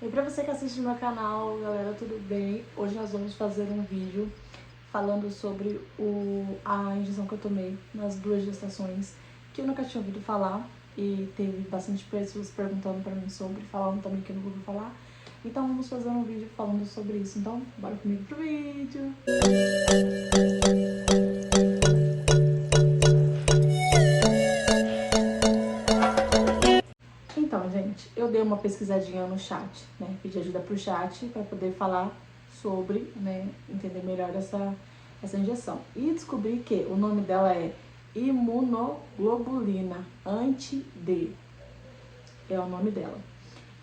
E pra você que assiste meu canal, galera, tudo bem? Hoje nós vamos fazer um vídeo falando sobre a injeção que eu tomei nas 2 gestações, que eu nunca tinha ouvido falar e teve bastante pessoas perguntando pra mim sobre, falando também que eu não ouvi falar. Então vamos fazer um vídeo falando sobre isso. Então, bora comigo pro vídeo! Então, gente, eu dei uma pesquisadinha no chat, né? Pedi ajuda pro chat para poder falar sobre, né? Entender melhor essa injeção. E descobri que o nome dela é imunoglobulina anti-D. É o nome dela.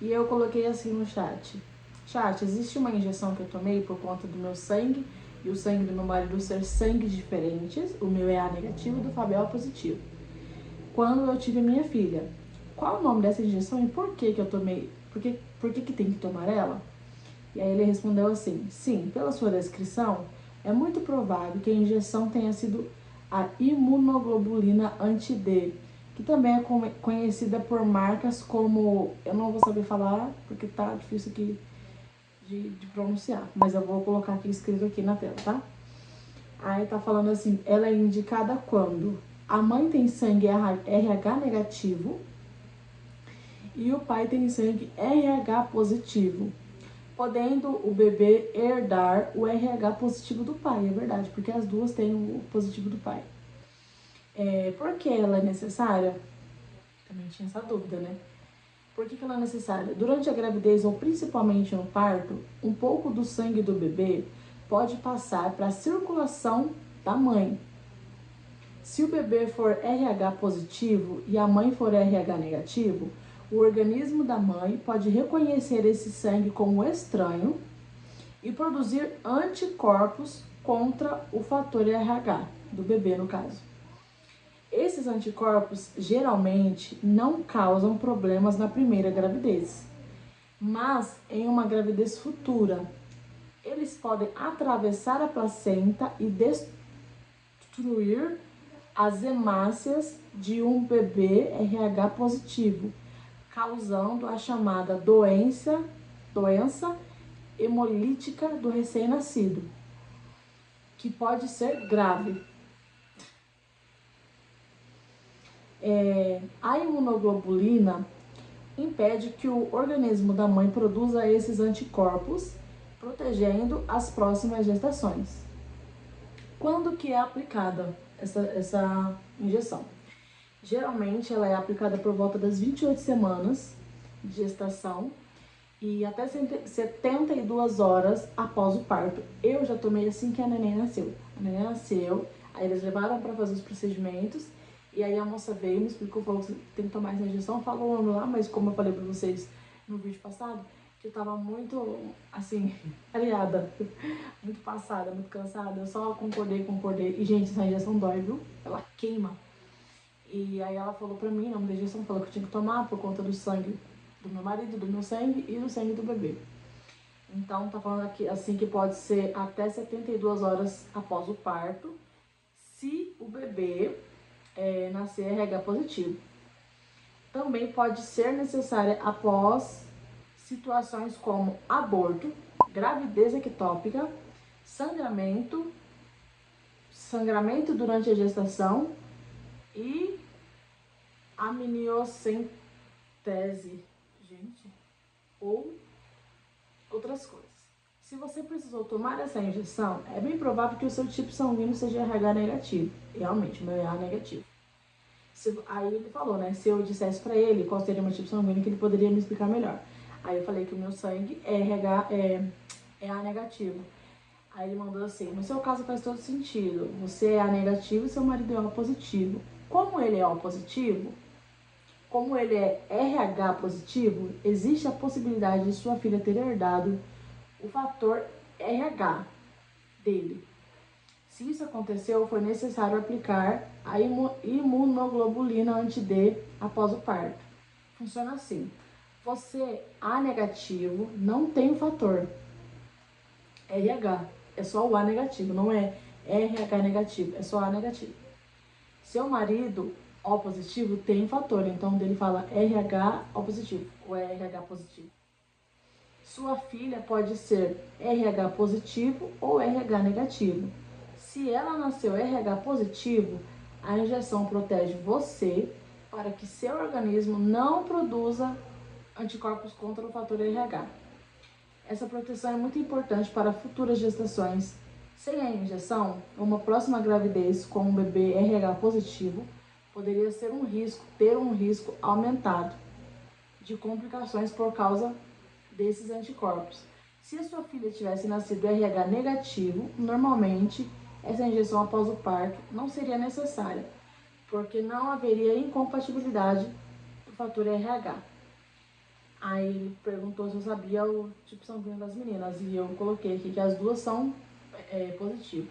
E eu coloquei assim no chat. Chat, existe uma injeção que eu tomei por conta do meu sangue e o sangue do meu marido ser sangues diferentes. O meu é A negativo, do Fábio é O positivo. Quando eu tive a minha filha, qual o nome dessa injeção e por que eu tomei? Por que tem que tomar ela? E aí ele respondeu assim: sim, pela sua descrição, é muito provável que a injeção tenha sido a imunoglobulina anti-D, que também é conhecida por marcas como, eu não vou saber falar porque tá difícil aqui de pronunciar, mas eu vou colocar aqui escrito aqui na tela, tá? Aí tá falando assim, ela é indicada quando a mãe tem sangue RH negativo e o pai tem sangue RH positivo, podendo o bebê herdar o RH positivo do pai, é verdade, porque as duas têm o positivo do pai. Por que ela é necessária? Também tinha essa dúvida, né? Por que ela é necessária? Durante a gravidez ou principalmente no parto, um pouco do sangue do bebê pode passar para a circulação da mãe. Se o bebê for RH positivo e a mãe for RH negativo, o organismo da mãe pode reconhecer esse sangue como estranho e produzir anticorpos contra o fator RH, do bebê no caso. Esses anticorpos geralmente não causam problemas na primeira gravidez, mas em uma gravidez futura, eles podem atravessar a placenta e destruir as hemácias de um bebê RH positivo, causando a chamada doença hemolítica do recém-nascido, que pode ser grave. A imunoglobulina impede que o organismo da mãe produza esses anticorpos, protegendo as próximas gestações. Quando que é aplicada essa injeção? Geralmente ela é aplicada por volta das 28 semanas de gestação e até 72 horas após o parto. Eu já tomei assim que a neném nasceu. A neném nasceu, aí eles levaram para fazer os procedimentos e aí a moça veio, me explicou, falou que tem que tomar essa injeção, falou o nome lá, mas como eu falei para vocês no vídeo passado, que eu tava muito, assim, aliada, muito passada, muito cansada, eu só concordei. E, gente, essa injeção dói, viu? Ela queima. E aí ela falou pra mim, não me injeção, falou que eu tinha que tomar por conta do sangue do meu marido, do meu sangue e do sangue do bebê. Então, tá falando aqui, assim, que pode ser até 72 horas após o parto, se o bebê nascer RH positivo. Também pode ser necessária após situações como aborto, gravidez ectópica, sangramento durante a gestação e amniocentese, gente, ou outras coisas. Se você precisou tomar essa injeção, é bem provável que o seu tipo sanguíneo seja RH negativo. Realmente, o meu é A negativo. Aí ele falou, né? Se eu dissesse pra ele qual seria o meu tipo sanguíneo, que ele poderia me explicar melhor. Aí eu falei que o meu sangue é A negativo. Aí ele mandou assim: no seu caso faz todo sentido. Você é A negativo e seu marido é O positivo. Como ele é O positivo, como ele é RH positivo, existe a possibilidade de sua filha ter herdado o fator RH dele. Se isso aconteceu, foi necessário aplicar a imunoglobulina anti-D após o parto. Funciona assim: você A negativo não tem o fator RH, é só o A negativo, não é RH negativo, é só A negativo. Seu marido O positivo tem fator, então dele fala RH O positivo ou RH positivo. Sua filha pode ser RH positivo ou RH negativo. Se ela nasceu RH positivo, a injeção protege você para que seu organismo não produza anticorpos contra o fator RH. Essa proteção é muito importante para futuras gestações. Sem a injeção, uma próxima gravidez com um bebê RH positivo poderia ser ter um risco aumentado de complicações por causa desses anticorpos. Se a sua filha tivesse nascido RH negativo, normalmente essa injeção após o parto não seria necessária, porque não haveria incompatibilidade do fator RH. Aí ele perguntou se eu sabia o tipo sanguíneo das meninas, e eu coloquei aqui que as duas são positivo.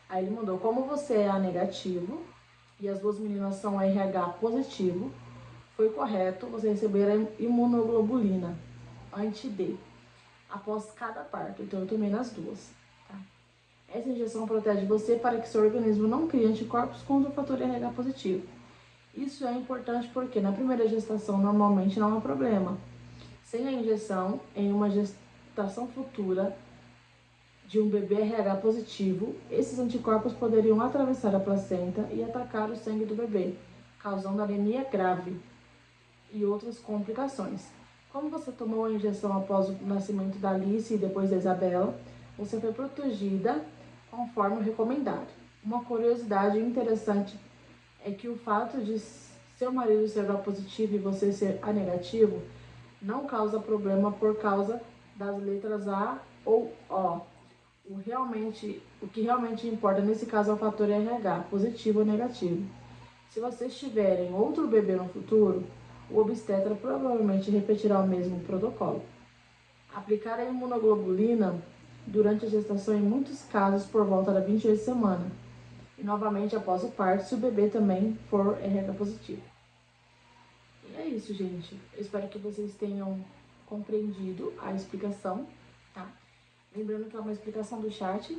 Aí ele mandou: como você é A negativo e as duas meninas são RH positivo, foi correto você receber a imunoglobulina anti-D após cada parto. Então eu tomei nas duas, tá? Essa injeção protege você para que seu organismo não crie anticorpos contra o fator RH positivo. Isso é importante porque na primeira gestação normalmente não há problema. Sem a injeção, em uma gestação futura de um bebê RH positivo, esses anticorpos poderiam atravessar a placenta e atacar o sangue do bebê, causando anemia grave e outras complicações. Como você tomou a injeção após o nascimento da Alice e depois da Isabela, você foi protegida conforme o recomendado. Uma curiosidade interessante é que o fato de seu marido ser O positivo e você ser A negativo não causa problema por causa das letras A ou O. O que realmente importa nesse caso é o fator RH, positivo ou negativo. Se vocês tiverem outro bebê no futuro, o obstetra provavelmente repetirá o mesmo protocolo. Aplicar a imunoglobulina durante a gestação em muitos casos por volta da 28 semana. E novamente após o parto, se o bebê também for RH positivo. E é isso, gente. Eu espero que vocês tenham compreendido a explicação, tá? Lembrando que é uma explicação do chat,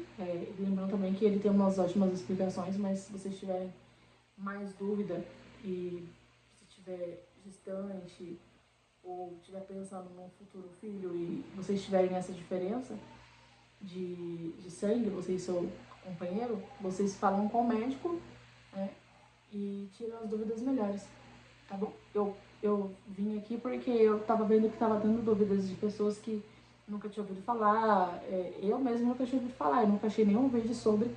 lembrando também que ele tem umas ótimas explicações, mas se vocês tiverem mais dúvida e se tiver gestante ou estiver pensando num futuro filho e vocês tiverem essa diferença de sangue, você e seu companheiro, vocês falam com o médico, né, e tiram as dúvidas melhores, tá bom? Eu vim aqui porque eu tava vendo que tava dando dúvidas de pessoas que nunca tinha ouvido falar, eu mesmo nunca tinha ouvido falar, eu nunca achei nenhum vídeo sobre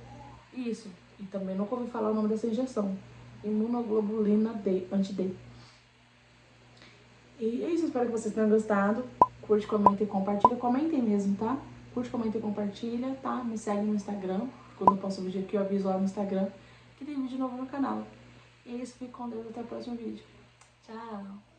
isso, e também nunca ouvi falar o nome dessa injeção, imunoglobulina D, anti-D. E é isso, espero que vocês tenham gostado. Curte, comenta e compartilha. Comentem mesmo, tá? Curte, comenta e compartilha, tá? Me segue no Instagram. Quando eu posto vídeo aqui, eu aviso lá no Instagram que tem vídeo novo no canal. E é isso, fique com Deus, até o próximo vídeo. Tchau!